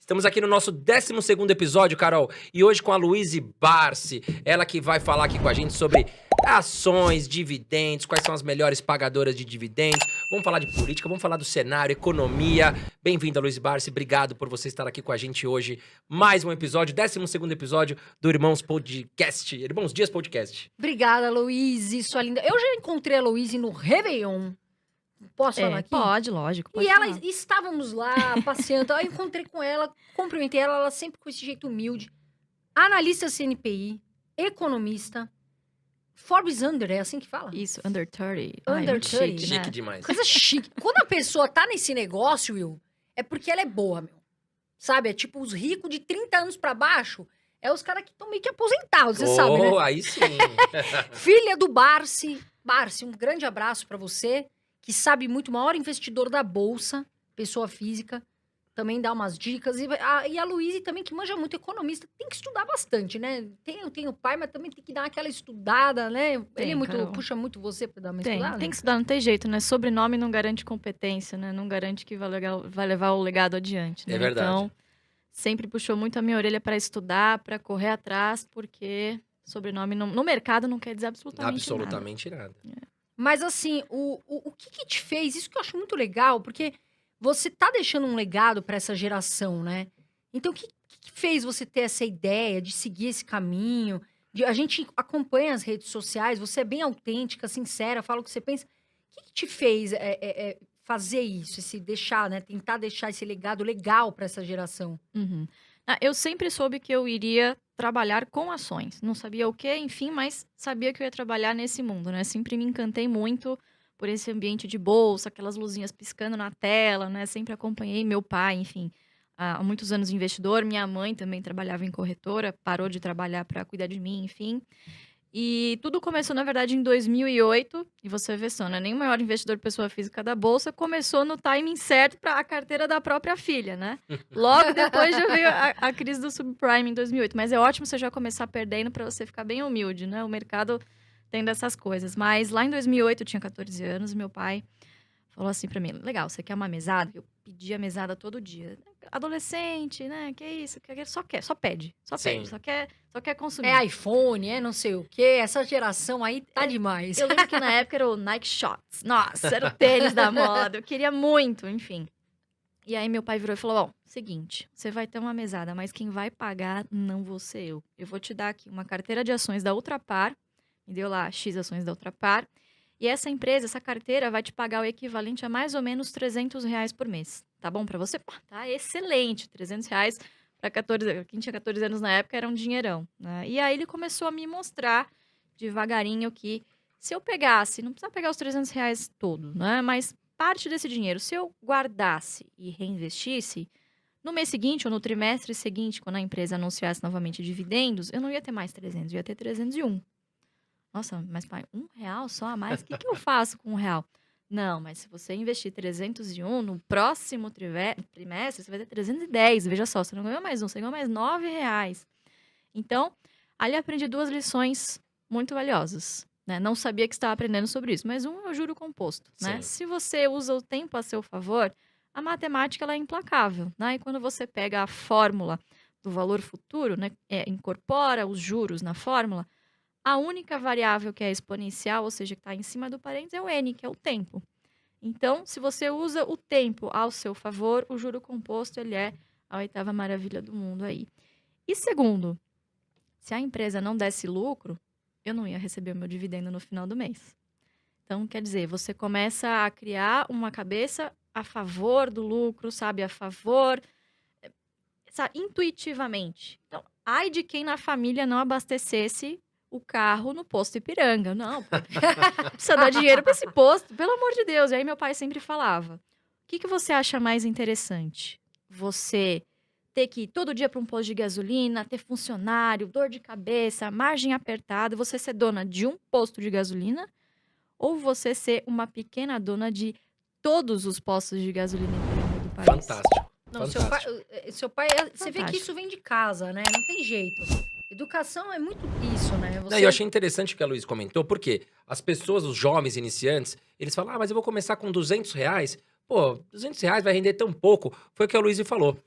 Estamos aqui no nosso 12º episódio, Carol, e hoje com a Luíse Barsi, ela que vai falar aqui com a gente sobre ações, dividendos, quais são as melhores pagadoras de dividendos. Vamos falar de política, vamos falar do cenário, economia. Bem-vinda, Luíse Barsi, obrigado por você estar aqui com a gente hoje. Mais um episódio, 12º episódio do Irmãos Podcast, Irmãos Dias Podcast. Obrigada, Luíse, sua linda. Eu já encontrei a Luíse no Réveillon. Posso falar aqui? Pode, lógico. E ela, estávamos lá passeando, eu encontrei com ela, cumprimentei ela sempre com esse jeito humilde. Analista CNPI, economista, Forbes Under, é assim que fala? Isso, Under 30. Under muito 30, chique, Chique né? demais. Coisa chique. Quando a pessoa tá nesse negócio, Will, é porque ela é boa, meu. Sabe? É tipo os ricos de 30 anos pra baixo, é os caras que estão meio que aposentados, você sabe, né? Aí sim. Filha do Barsi. Barsi, um grande abraço pra você, que sabe muito, maior investidor da Bolsa, pessoa física, também dá umas dicas. E a Luíse também, que manja muito, economista, tem que estudar bastante, né? Tem o pai, mas também tem que dar aquela estudada, né? Ele é muito, Carol. puxa muito você pra dar uma Tem estudada. que estudar, não tem jeito, né? Sobrenome não garante competência, né? Não garante que vai levar o legado adiante, né? É verdade. Então, sempre puxou muito a minha orelha para estudar, para correr atrás, porque sobrenome no mercado não quer dizer Absolutamente nada. Mas assim, o que te fez? Isso que eu acho muito legal, porque você tá deixando um legado pra essa geração, né? Então, o que fez você ter essa ideia de seguir esse caminho? A gente acompanha as redes sociais, você é bem autêntica, sincera, fala o que você pensa. O que te fez fazer isso, deixar, né? Tentar deixar esse legado legal pra essa geração? Uhum. Eu sempre soube que eu iria trabalhar com ações. Não sabia o que, enfim, mas sabia que eu ia trabalhar nesse mundo, né? Sempre me encantei muito por esse ambiente de bolsa, aquelas luzinhas piscando na tela, né? Sempre acompanhei meu pai, enfim, há muitos anos investidor. Minha mãe também trabalhava em corretora, parou de trabalhar para cuidar de mim, enfim. E tudo começou, na verdade, em 2008. E você vê só, né? Nem o maior investidor pessoa física da Bolsa começou no timing certo para a carteira da própria filha, né? Logo depois já veio a crise do subprime em 2008. Mas é ótimo você já começar perdendo para você ficar bem humilde, né? O mercado tem dessas coisas. Mas lá em 2008, eu tinha 14 anos, e meu pai falou assim para mim: legal, você quer uma mesada? Eu pedia mesada todo dia. Adolescente, né? Que isso? Só pede, Sim. só quer consumir. É iPhone, é não sei o quê. Essa geração aí tá demais. Eu lembro que na época era o Nike Shots. Nossa, era o tênis da moda. Eu queria muito, enfim. E aí meu pai virou e falou: bom, seguinte, você vai ter uma mesada, mas quem vai pagar não vou ser eu. Eu vou te dar aqui uma carteira de ações da Ultrapar. Me deu lá X ações da Ultrapar. E essa empresa, essa carteira, vai te pagar o equivalente a mais ou menos R$300 por mês. Tá bom pra você? Pô, tá excelente. R$300 para 14, quem tinha 14 anos na época era um dinheirão, né? E aí ele começou a me mostrar devagarinho que se eu pegasse, não precisa pegar os R$300 todo, né? Mas parte desse dinheiro, se eu guardasse e reinvestisse, no mês seguinte ou no trimestre seguinte, quando a empresa anunciasse novamente dividendos, eu não ia ter mais 300, eu ia ter 301. Nossa, mas pai, R$1 só a mais? O que eu faço com R$1? Não, mas se você investir 301, no próximo trimestre, você vai ter 310. Veja só, você não ganhou mais você ganhou mais R$9. Então, ali aprendi 2 lições muito valiosas, né? Não sabia que estava aprendendo sobre isso, mas é o juro composto, né? Sim. Se você usa o tempo a seu favor, a matemática ela é implacável, né? E quando você pega a fórmula do valor futuro, né, incorpora os juros na fórmula, a única variável que é exponencial, ou seja, que está em cima do parênteses, é o N, que é o tempo. Então, se você usa o tempo ao seu favor, o juro composto ele é a 8ª maravilha do mundo aí. E segundo, se a empresa não desse lucro, eu não ia receber o meu dividendo no final do mês. Então, quer dizer, você começa a criar uma cabeça a favor do lucro, sabe? A favor, sabe? Intuitivamente. Então, ai de quem na família não abastecesse o carro no posto Ipiranga. Não, precisa dar dinheiro para esse posto, pelo amor de Deus. E aí meu pai sempre falava: o que você acha mais interessante? Você ter que ir todo dia para um posto de gasolina, ter funcionário, dor de cabeça, margem apertada, você ser dona de um posto de gasolina, ou você ser uma pequena dona de todos os postos de gasolina do país? Fantástico. Não, Fantástico. seu pai você vê que isso vem de casa, né? Não tem jeito. Educação é muito isso, né? Não, eu achei interessante o que a Luíse comentou, porque as pessoas, os jovens iniciantes, eles falam: mas eu vou começar com R$200. Pô, R$200 vai render tão pouco. Foi o que a Luíse falou.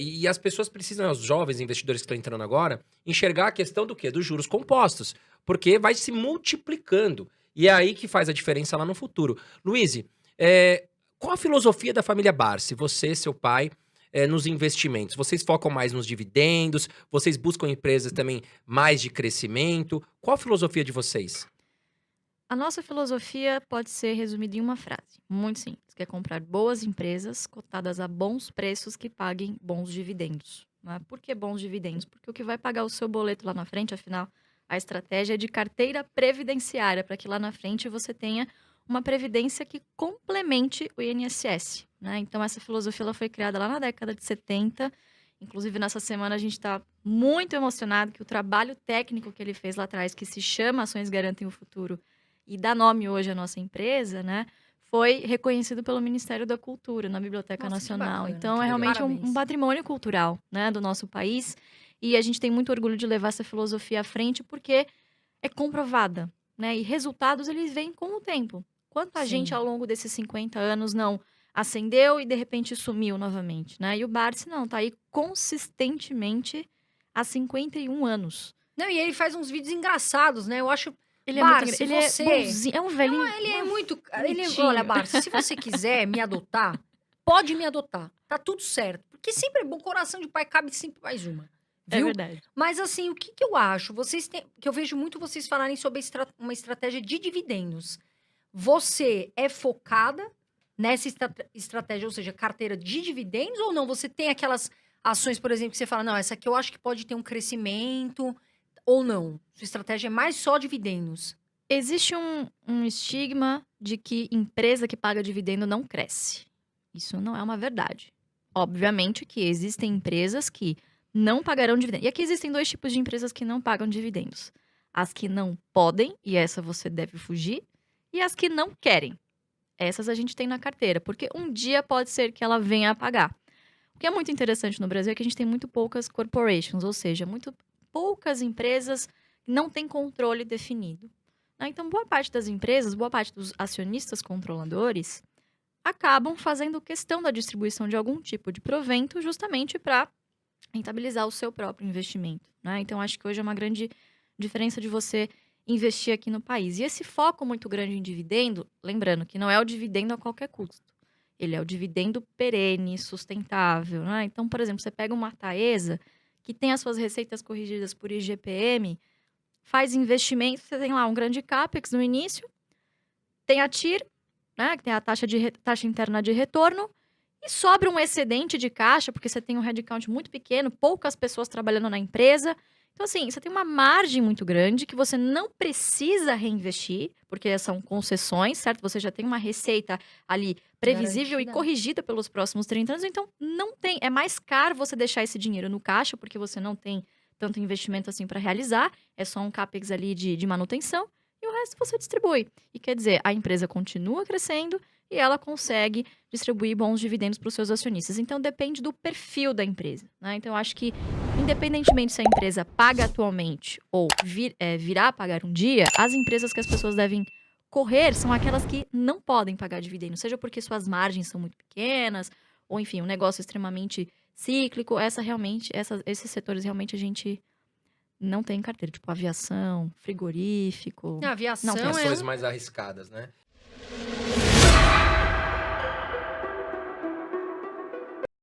E as pessoas precisam, os jovens investidores que estão entrando agora, enxergar a questão do quê? Dos juros compostos. Porque vai se multiplicando. E é aí que faz a diferença lá no futuro. Luiz, qual a filosofia da família Barsi? Você, seu pai, nos investimentos? Vocês focam mais nos dividendos? Vocês buscam empresas também mais de crescimento? Qual a filosofia de vocês? A nossa filosofia pode ser resumida em uma frase, muito simples, que é comprar boas empresas cotadas a bons preços que paguem bons dividendos. Né? Por que bons dividendos? Porque o que vai pagar o seu boleto lá na frente, afinal, a estratégia é de carteira previdenciária, para que lá na frente você tenha uma previdência que complemente o INSS. Né? Então, essa filosofia ela foi criada lá na década de 70. Inclusive, nessa semana, a gente está muito emocionado que o trabalho técnico que ele fez lá atrás, que se chama Ações Garantem o Futuro, e dá nome hoje à nossa empresa, né? Foi reconhecido pelo Ministério da Cultura, na Biblioteca Nacional. Então, é realmente um patrimônio cultural, né, do nosso país. E a gente tem muito orgulho de levar essa filosofia à frente, porque é comprovada, né? E resultados, eles vêm com o tempo. Quanta gente, ao longo desses 50 anos, não acendeu e, de repente, sumiu novamente, né? E o Barsi, não, tá aí consistentemente há 51 anos. Não, e ele faz uns vídeos engraçados, né? Eu acho... Ele Barsi, é muito bonzinho, é um velhinho. Não, ele é muito... bonitinho. Olha, Barsi, se você quiser me adotar, pode me adotar. Tá tudo certo. Porque sempre é bom, coração de pai cabe sempre mais uma. É Viu? verdade. Mas assim, o que eu acho? Que eu vejo muito vocês falarem sobre uma estratégia de dividendos. Você é focada nessa estratégia, ou seja, carteira de dividendos, ou não? Você tem aquelas ações, por exemplo, que você fala, não, essa aqui eu acho que pode ter um crescimento, ou não? Sua estratégia é mais só dividendos? Existe um estigma de que empresa que paga dividendo não cresce. Isso não é uma verdade. Obviamente que existem empresas que não pagarão dividendos. E aqui existem dois tipos de empresas que não pagam dividendos. As que não podem, e essa você deve fugir, e as que não querem. Essas a gente tem na carteira, porque um dia pode ser que ela venha a pagar. O que é muito interessante no Brasil é que a gente tem muito poucas corporations, ou seja, muito poucas empresas que não têm controle definido. Né? Então, boa parte das empresas, boa parte dos acionistas controladores acabam fazendo questão da distribuição de algum tipo de provento justamente para rentabilizar o seu próprio investimento. Né? Então, acho que hoje é uma grande diferença de você investir aqui no país. E esse foco muito grande em dividendo, lembrando que não é o dividendo a qualquer custo. Ele é o dividendo perene, sustentável. Né? Então, por exemplo, você pega uma Taesa, que tem as suas receitas corrigidas por IGPM, faz investimento, você tem lá um grande CAPEX no início, tem a TIR, né, que tem a taxa interna de retorno, e sobra um excedente de caixa, porque você tem um headcount muito pequeno, poucas pessoas trabalhando na empresa. Então, assim, você tem uma margem muito grande que você não precisa reinvestir, porque são concessões, certo? Você já tem uma receita ali previsível e corrigida pelos próximos 30 anos. Então, não tem. É mais caro você deixar esse dinheiro no caixa, porque você não tem tanto investimento assim para realizar. É só um CAPEX ali de manutenção. E o resto você distribui. E quer dizer, a empresa continua crescendo e ela consegue distribuir bons dividendos para os seus acionistas. Então, depende do perfil da empresa. Né? Então, eu acho que, independentemente se a empresa paga atualmente ou virá a pagar um dia, as empresas que as pessoas devem correr são aquelas que não podem pagar dividendos, seja porque suas margens são muito pequenas, ou enfim, um negócio extremamente cíclico. Esses setores realmente a gente não tem carteira, tipo aviação, frigorífico. A aviação Não tem Ações mais arriscadas, né?